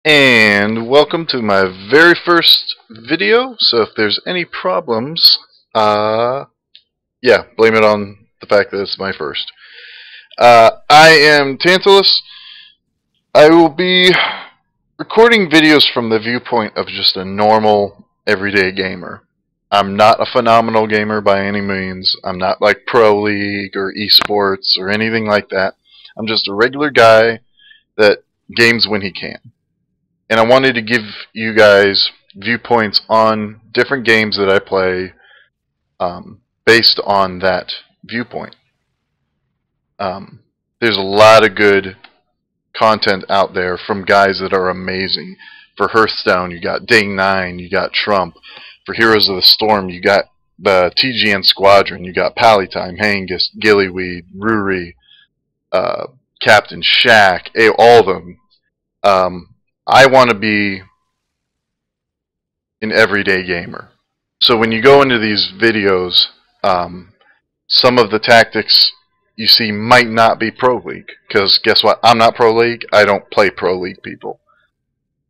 And welcome to my very first video. So if there's any problems, yeah, blame it on the fact that it's my first. I am Tantalus. I will be recording videos from the viewpoint of just a normal, everyday gamer. I'm not a phenomenal gamer by any means. I'm not like Pro League or esports or anything like that. I'm just a regular guy that games when he can. And I wanted to give you guys viewpoints on different games that I play based on that viewpoint. There's a lot of good content out there from guys that are amazing. For Hearthstone, you got Day9, you got Trump. For Heroes of the Storm, you got the TGN Squadron, you got Palytime, Hangus, Gillyweed, Ruri, Captain Shack, all of them. I want to be an everyday gamer. So when you go into these videos, some of the tactics you see might not be Pro League, because guess what? I'm not Pro League. I don't play Pro League people.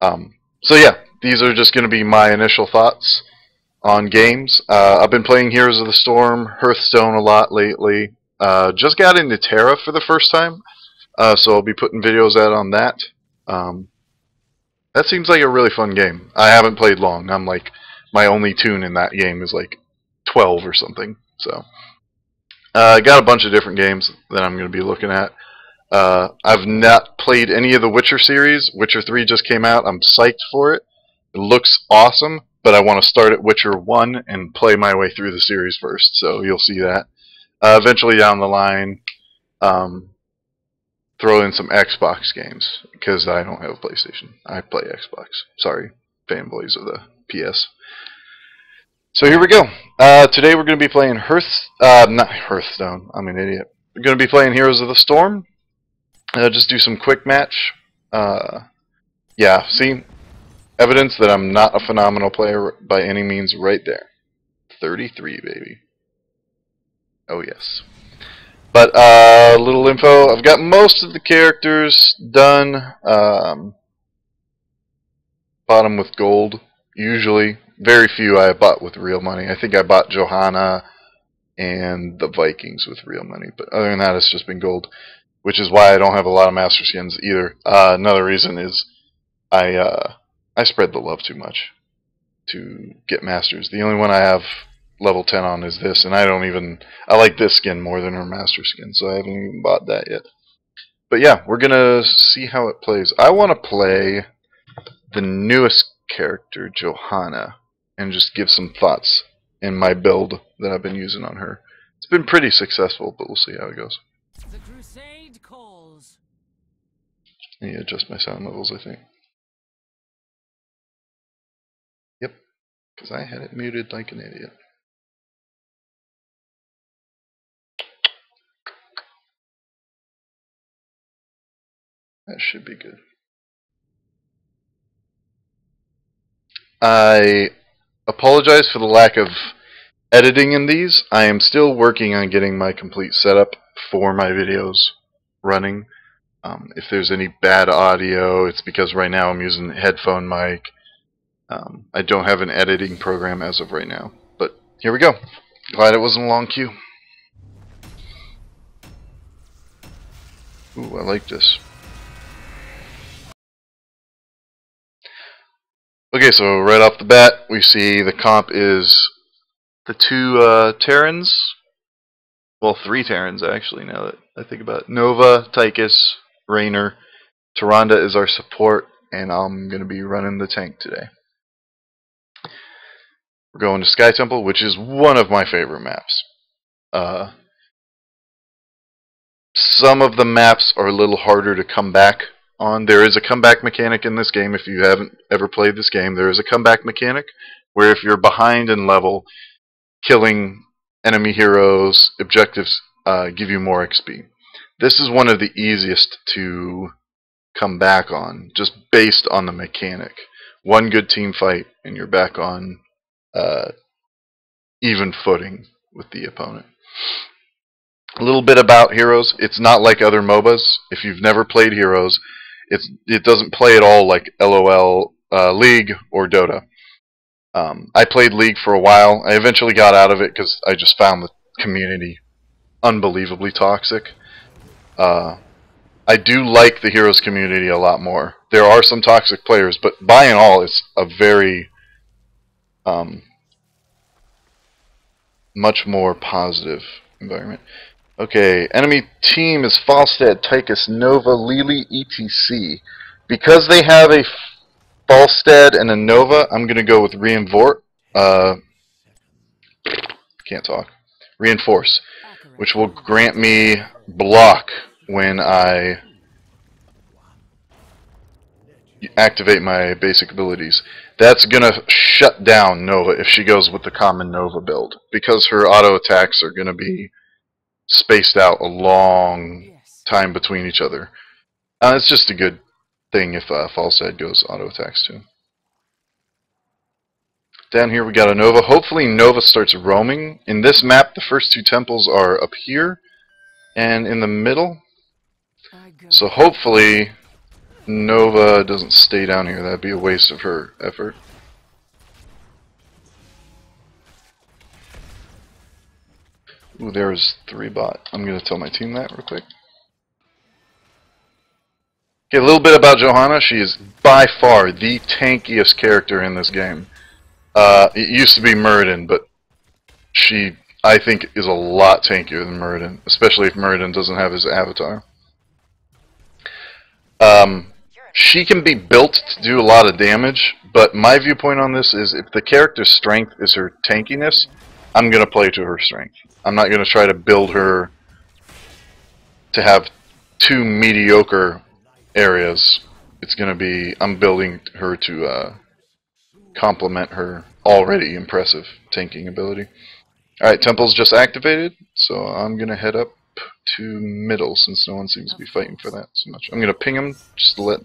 So yeah, these are just going to be my initial thoughts on games. I've been playing Heroes of the Storm, Hearthstone a lot lately. Just got into Terra for the first time, so I'll be putting videos out on that. That seems like a really fun game. I haven't played long. I'm like, my only tune in that game is like 12 or something. So I got a bunch of different games that I'm going to be looking at. I've not played any of the Witcher series. Witcher 3 just came out. I'm psyched for it. It looks awesome, but I want to start at Witcher 1 and play my way through the series first, so you'll see that. Eventually down the line, throw in some Xbox games, because I don't have a PlayStation. I play Xbox. Sorry, fanboys of the PS. So here we go. Today we're going to be playing not Hearthstone. I'm an idiot. We're going to be playing Heroes of the Storm. Just do some quick match. Yeah, see? Evidence that I'm not a phenomenal player by any means right there. 33, baby. Oh, yes. But little info. I've got most of the characters done. Bought them with gold, usually. Very few I bought with real money. I think I bought Johanna and the Vikings with real money. But other than that, it's just been gold, which is why I don't have a lot of master skins either. Another reason is I spread the love too much to get masters. The only one I have level 10 on is this, and I like this skin more than her master skin, so I haven't even bought that yet. But yeah, we're gonna see how it plays. I want to play the newest character, Johanna, and just give some thoughts in my build that I've been using on her. It's been pretty successful, but we'll see how it goes. The crusade calls. I need to adjust my sound levels, I think. Yep, because I had it muted like an idiot. That should be good. I apologize for the lack of editing in these. I am still working on getting my complete setup for my videos running. If there's any bad audio, it's because right now I'm using a headphone mic. I don't have an editing program as of right now. But here we go. Glad it wasn't a long queue. Ooh, I like this. Okay, so right off the bat, we see the comp is the two Terrans. Well, three Terrans, actually, now that I think about it. Nova, Tychus, Raynor. Tyrande is our support, and I'm going to be running the tank today. We're going to Sky Temple, which is one of my favorite maps. Some of the maps are a little harder to come back on. There is a comeback mechanic in this game. If you haven't ever played this game, there is a comeback mechanic where if you're behind in level, killing enemy heroes, objectives give you more XP. This is one of the easiest to come back on, just based on the mechanic. One good team fight, and you're back on even footing with the opponent. A little bit about Heroes. It's not like other MOBAs. If you've never played Heroes, It doesn't play at all like LOL, League, or Dota. I played League for a while. I eventually got out of it because I just found the community unbelievably toxic. I do like the Heroes community a lot more. There are some toxic players, but by and all, it's a very much more positive environment. Okay, enemy team is Falstead, Tychus, Nova, Lily, etc. Because they have a Falstead and a Nova, I'm going to go with Reinvort. Can't talk. Reinforce, which will grant me block when I activate my basic abilities. That's going to shut down Nova if she goes with the common Nova build, because her auto attacks are going to be spaced out a long time between each other. It's just a good thing if Falstead goes auto attacks too. Down here we got a Nova. Hopefully Nova starts roaming. In this map, the first two temples are up here and in the middle. So hopefully Nova doesn't stay down here. That'd be a waste of her effort. Ooh, there's 3 bot. I'm going to tell my team that real quick. Okay, a little bit about Johanna. She is by far the tankiest character in this game. It used to be Muradin, but she, I think, is a lot tankier than Muradin, especially if Muradin doesn't have his avatar. She can be built to do a lot of damage, but my viewpoint on this is if the character's strength is her tankiness, I'm going to play to her strength. I'm not going to try to build her to have 2 mediocre areas. It's going to be, I'm building her to complement her already impressive tanking ability. Alright, Temple's just activated, so I'm going to head up to middle since no one seems to be fighting for that so much. I'm going to ping him just to let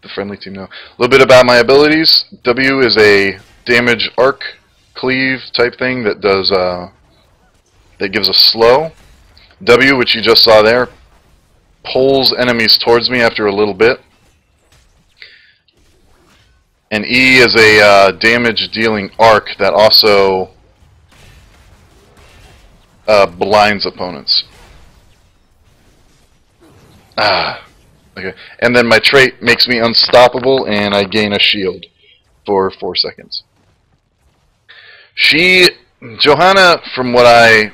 the friendly team know. A little bit about my abilities. W is a damage arc cleave type thing that does that gives a slow. W, which you just saw there, pulls enemies towards me after a little bit. And E is a damage dealing arc that also blinds opponents. Okay. And then my trait makes me unstoppable and I gain a shield for 4 seconds. Johanna, from what I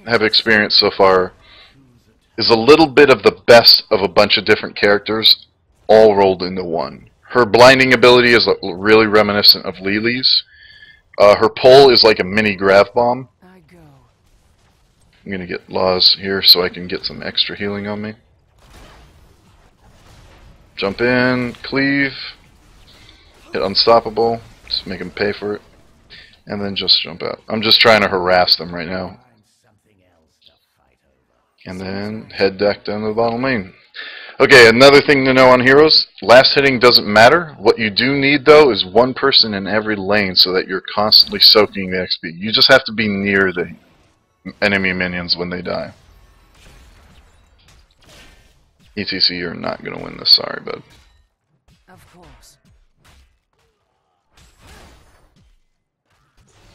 have experienced so far, is a little bit of the best of a bunch of different characters all rolled into one. Her blinding ability is really reminiscent of Lily's. Her pull is like a mini grav bomb. I'm going to get Laws here so I can get some extra healing on me. Jump in, cleave, hit unstoppable, just make him pay for it, and then just jump out. I'm just trying to harass them right now. And then head deck down to the bottom lane. Okay, another thing to know on heroes, last hitting doesn't matter. What you do need though is 1 person in every lane so that you're constantly soaking the XP. You just have to be near the enemy minions when they die. ETC, you're not going to win this, sorry bud. Of course.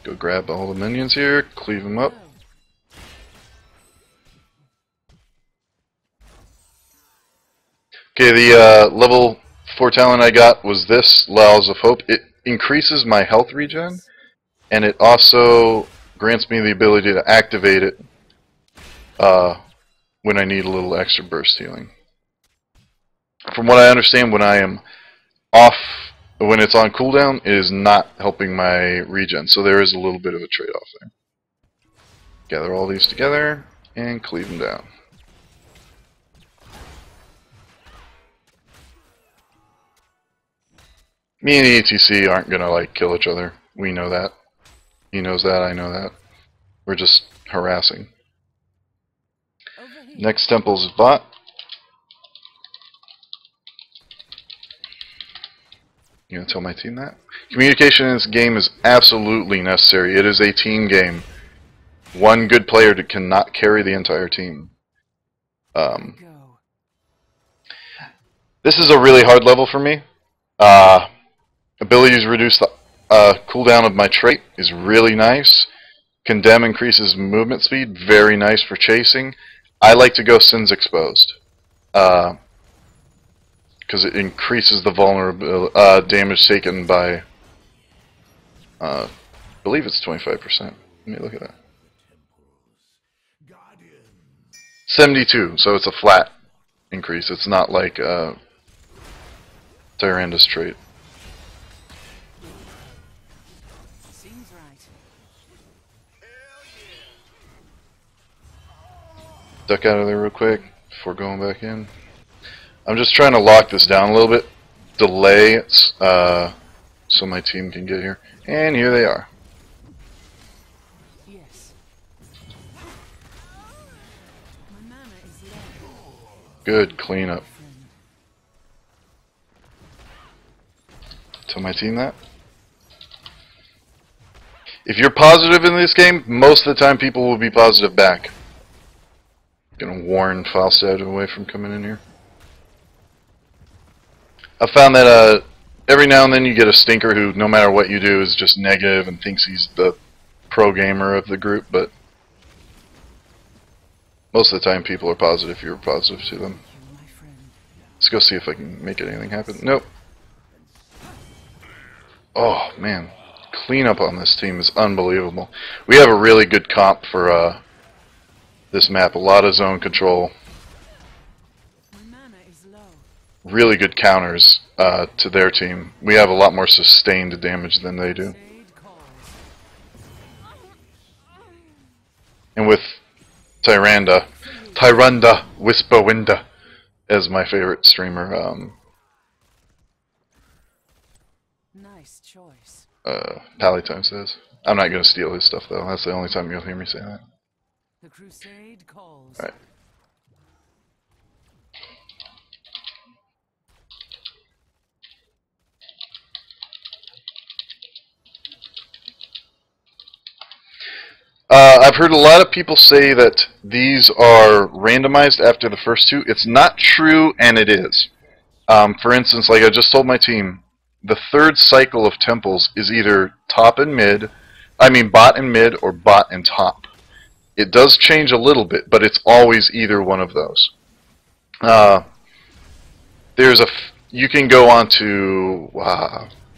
Go grab all the minions here, cleave them up. Okay, the level 4 talent I got was this, Laws of Hope. It increases my health regen, and it also grants me the ability to activate it when I need a little extra burst healing. From what I understand, when I am off, when it's on cooldown, it is not helping my regen, so there is a little bit of a trade-off there. Gather all these together and cleave them down. Me and ETC aren't gonna like kill each other. We know that. He knows that, I know that. We're just harassing. Next temple's bot. You gonna tell my team that? Communication in this game is absolutely necessary. It is a team game. One good player cannot carry the entire team. This is a really hard level for me. Abilities reduce the cooldown of my trait is really nice. Condemn increases movement speed, very nice for chasing. I like to go Sins Exposed, because it increases the vulnerability damage taken by, I believe it's 25%. Let me look at that. 72, so it's a flat increase. It's not like Tyranda's trait. Seems right. Duck out of there real quick before going back in. I'm just trying to lock this down a little bit. Delay it so my team can get here. And here they are. Yes. My mana is low. Good cleanup. Tell my team that. If you're positive in this game, most of the time people will be positive back. Gonna warn Falstad away from coming in here. I found that every now and then you get a stinker who, no matter what you do, is just negative and thinks he's the pro gamer of the group, but most of the time people are positive if you're positive to them. Let's go see if I can make anything happen. Nope. Oh, man. Cleanup on this team is unbelievable. We have a really good comp for this map. A lot of zone control. Really good counters to their team. We have a lot more sustained damage than they do. And with Tyranda Whisperwinda as my favorite streamer, nice choice. Palytime says. I'm not going to steal his stuff though. That's the only time you'll hear me say that. The crusade calls. Alright. I've heard a lot of people say that these are randomized after the first two. It's not true, and it is. For instance, like I just told my team, the third cycle of temples is either bot and mid, or bot and top. It does change a little bit, but it's always either one of those. You can go on to,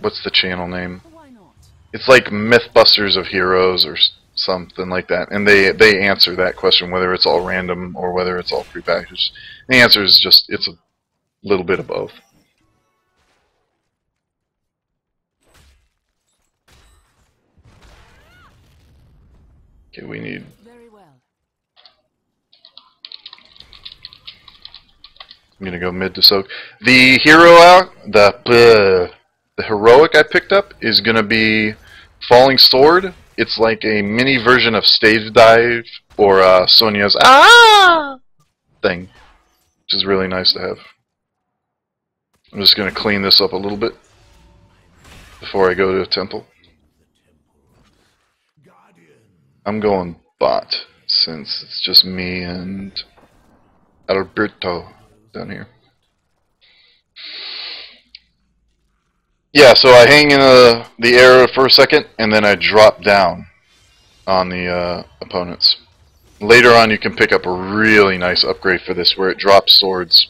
what's the channel name? Why not? It's like Mythbusters of Heroes or something like that, and they answer that question, whether it's all random or whether it's all prepackaged. The answer is just, it's a little bit of both. Okay, we need... Very well. I'm gonna go mid to soak. The hero the heroic I picked up is gonna be Falling Sword. It's like a mini version of Stage Dive or Sonia's thing, which is really nice to have. I'm just gonna clean this up a little bit before I go to a temple. I'm going bot since it's just me and Alberto down here. Yeah, so I hang in the air for a second, and then I drop down on the opponents. Later on, you can pick up a really nice upgrade for this, where it drops swords.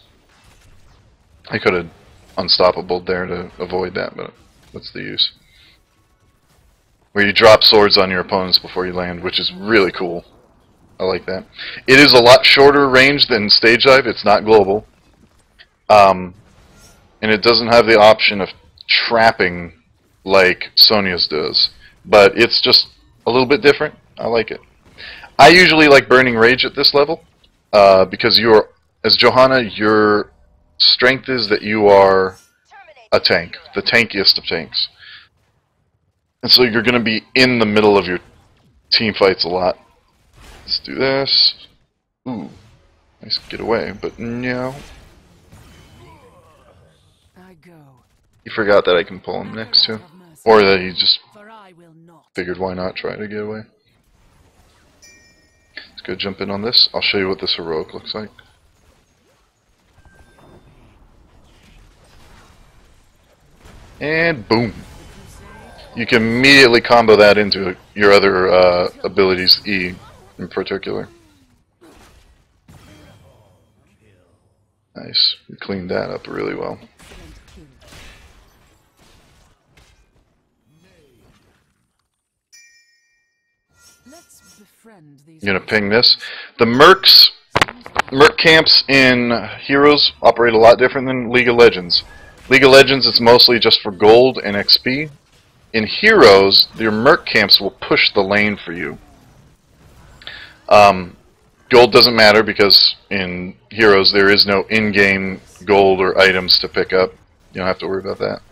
I could have unstoppable there to avoid that, but what's the use? Where you drop swords on your opponents before you land, which is really cool. I like that. It is a lot shorter range than Stage Dive. It's not global. And it doesn't have the option of trapping like Sonia's does. But it's just a little bit different. I like it. I usually like Burning Rage at this level, because as Johanna, your strength is that you are a tank, the tankiest of tanks. And so you're going to be in the middle of your team fights a lot. Let's do this. Ooh, nice get away, but no. I go. He forgot that I can pull him next to, or that he just figured why not try to get away. Let's go jump in on this. I'll show you what this heroic looks like. And boom. You can immediately combo that into your other abilities, E in particular. Nice. We cleaned that up really well. I'm gonna ping this. The Merc camps in Heroes operate a lot different than League of Legends. League of Legends, it's mostly just for gold and XP. In Heroes, your Merc camps will push the lane for you. Gold doesn't matter because in Heroes there is no in-game gold or items to pick up. You don't have to worry about that.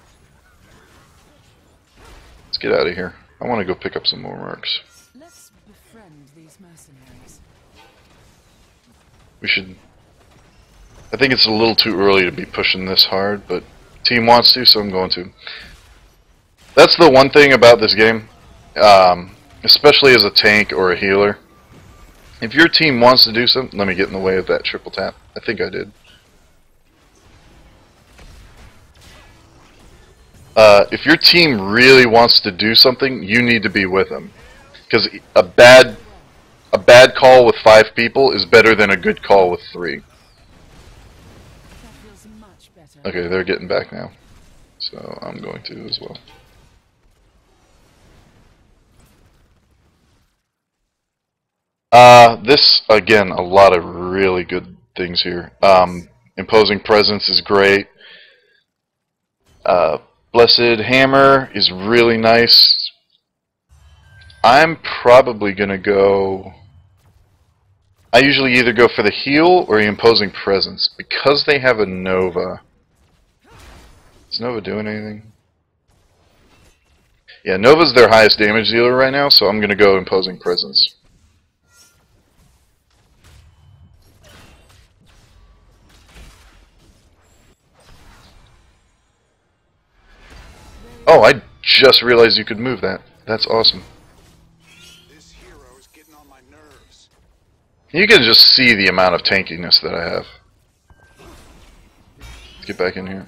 Let's get out of here. I want to go pick up some more Mercs. Let's befriend these mercenaries. We should... I think it's a little too early to be pushing this hard, but team wants to, so I'm going to. That's the one thing about this game, especially as a tank or a healer. If your team wants to do something, let me get in the way of that triple tap. I think I did. If your team really wants to do something, you need to be with them. Because a bad call with 5 people is better than a good call with 3. Okay, they're getting back now. So I'm going to as well. This, again, a lot of really good things here. Imposing Presence is great. Blessed Hammer is really nice. I'm probably going to go... I usually either go for the heal or the Imposing Presence. Because they have a Nova... Is Nova doing anything? Yeah, Nova's their highest damage dealer right now, so I'm going to go Imposing Presence. Oh, I just realized you could move that. That's awesome. This hero is getting on my nerves. You can just see the amount of tankiness that I have. Let's get back in here.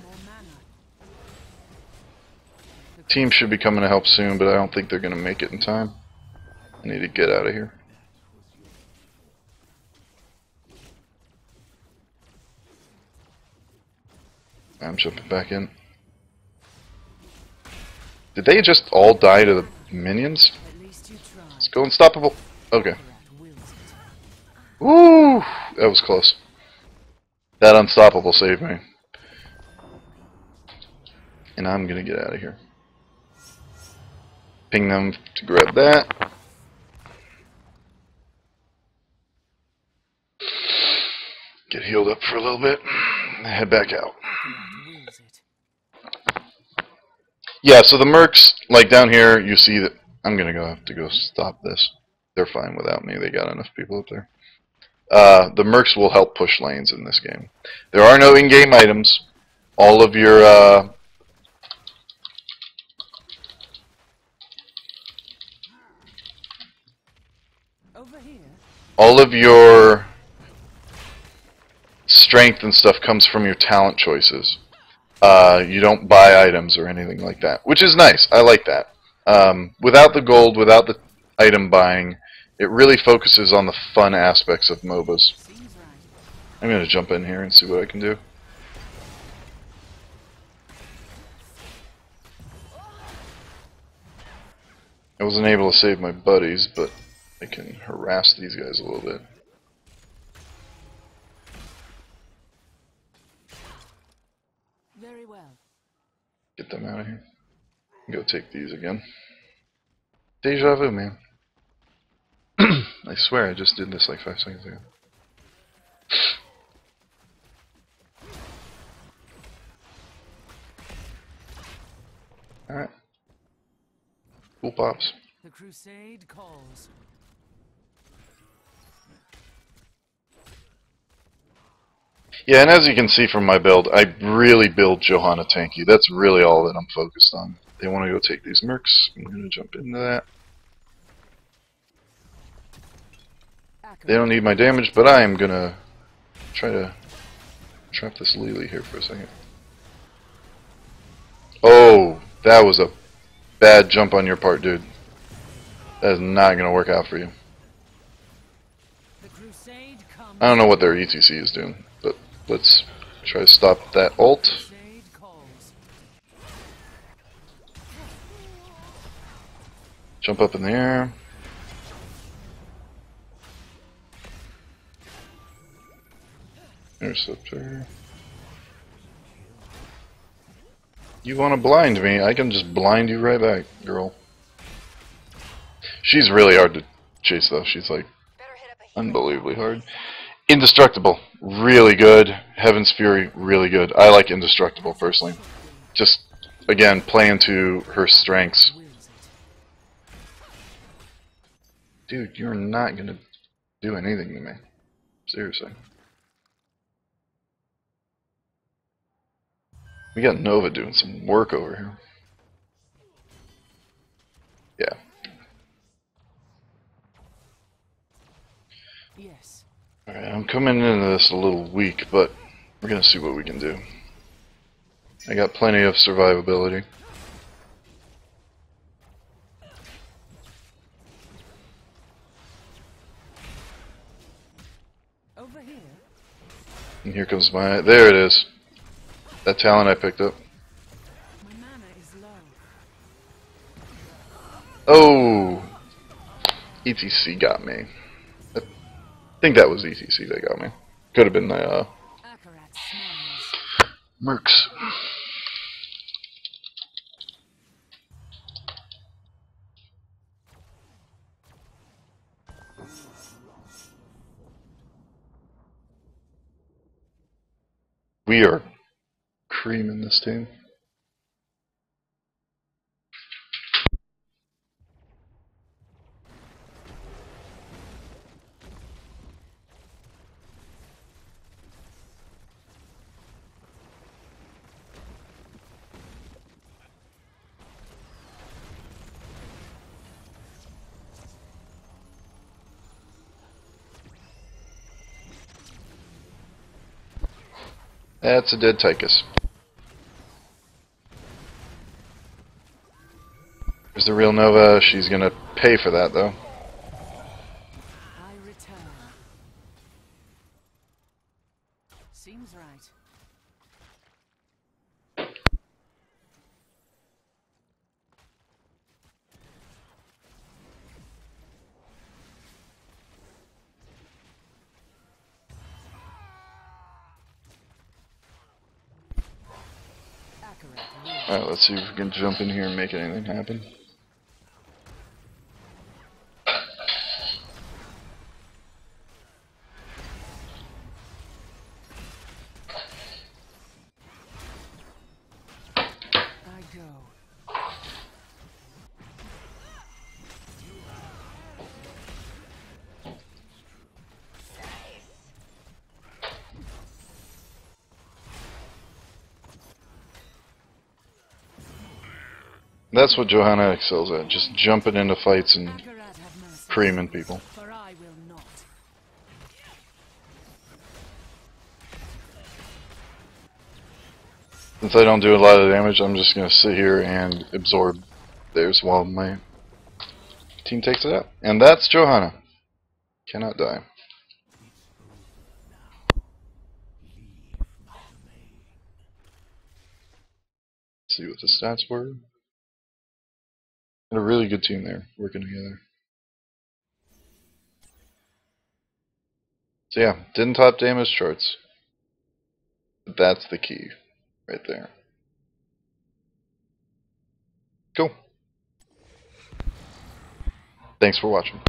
Team should be coming to help soon, but I don't think they're going to make it in time. I need to get out of here. I'm jumping back in. Did they just all die to the minions? Let's go unstoppable. Okay. Woo! That was close. That unstoppable saved me. And I'm gonna get out of here. Ping them to grab that. Get healed up for a little bit. And head back out. Yeah, so the mercs, like down here, you see that I'm gonna have to go stop this. They're fine without me. They got enough people up there. The mercs will help push lanes in this game. There are no in-game items. All of your all of your strength and stuff comes from your talent choices. You don't buy items or anything like that, which is nice. I like that. Without the gold, without the item buying, it really focuses on the fun aspects of MOBAs. I'm going to jump in here and see what I can do. I wasn't able to save my buddies, but I can harass these guys a little bit. Very well. Get them out of here. Go take these again. Deja vu, man. I swear I just did this like 5 seconds ago. Alright. Cool pops. The crusade calls. Yeah, and as you can see from my build, I really build Johanna tanky. That's really all that I'm focused on. They want to go take these mercs. I'm going to jump into that. They don't need my damage, but I am going to try to trap this Lily here for a second. Oh, that was a bad jump on your part, dude. That is not going to work out for you. The crusade comes. I don't know what their ETC is doing, but let's try to stop that ult. Crusade calls. Jump up in the air. Interceptor. You want to blind me? I can just blind you right back, girl. She's really hard to chase, though. She's like unbelievably hard. Indestructible, really good. Heaven's Fury, really good. I like Indestructible personally. Just, again, playing to her strengths. Dude, you're not gonna do anything to me. Seriously. We got Nova doing some work over here. Yeah. Yes. Alright, I'm coming into this a little weak, but we're gonna see what we can do. I got plenty of survivability. Over here. And here comes my... There it is. That talent I picked up. My mana is low. Oh! ETC got me. I think that was ETC that got me. Could have been the Akarat smiles. Mercs. We are creaming this team. That's a dead Tychus. There's the real Nova. She's gonna pay for that, though. I return. Seems right. Akarat. Alright, let's see if we can jump in here and make anything happen. I go. That's what Johanna excels at, just jumping into fights and Akarat have mercy. creaming people. For I will not. Since I don't do a lot of damage, I'm just gonna sit here and absorb theirs while my team takes it out. And that's Johanna. Cannot die. Let's see what the stats were. Had a really good team there, working together. So yeah, didn't top damage charts. But that's the key, right there. Cool. Thanks for watching.